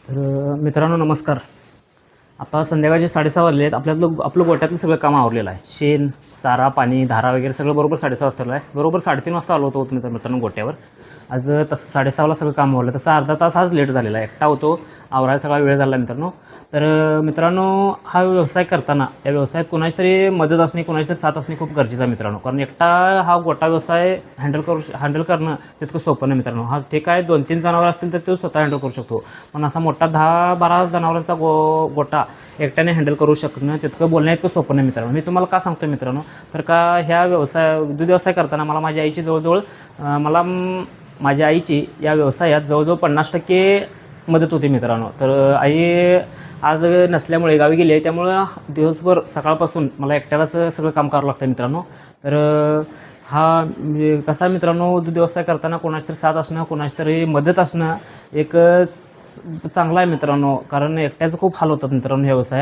तर मित्रांनो नमस्कार. आता संध्याकाळचे 6:30 वाजले आहेत. आपलं गोठ्यातलं सगळं काम आवरलेलं आहे. शेण, चारा, पाणी, धारा वगैरे सगळं बरोबर 6:30 वाजता आहे. बरोबर 3:30 वाजता आलो होतो मित्रांनो गोठ्यावर. आज तसं 6:30ला सगळं काम आवरलं. तसं अर्धा तास आज लेट झालेला आहे. एकटा होतो, आवरायला सगळा वेळ झाला मित्रांनो. तर मित्रांनो हा व्यवसाय करताना या व्यवसायात कोणाची तरी मदत असणे, कोणाची तरी साथ असणे खूप गरजेचं आहे मित्रांनो. कारण एकटा हा गोठा व्यवसाय हँडल करणं तितकं सोपं नाही मित्रांनो. हा ठीक आहे 2-3 जनावर असतील तर तो स्वतः हँडल करू शकतो. पण असा मोठा 10-12 जनावरांचा गोठा एकट्याने हँडल करू शकणं तितकं बोलणं इतकं सोपं नाही मित्रांनो. मी तुम्हाला का सांगतो मित्रांनो, तर का ह्या दूध व्यवसाय करताना मला माझ्या आईची माझ्या आईची या व्यवसायात जवळजवळ 50% मदत होती मित्रांनो. तर आई आज नसल्यामुळे गावी गेली आहे, त्यामुळं दिवसभर सकाळपासून मला एकट्यालाच सगळं काम करावं लागतं मित्रांनो. तर हा कसा मित्रांनो, दूध व्यवसाय करताना कोणाची तरी साथ असणं, कोणाची तरी मदत असणं एक चांगला आहे मित्रांनो. कारण एकट्याचं खूप हाल होतात मित्रांनो ह्या व्यवसायात.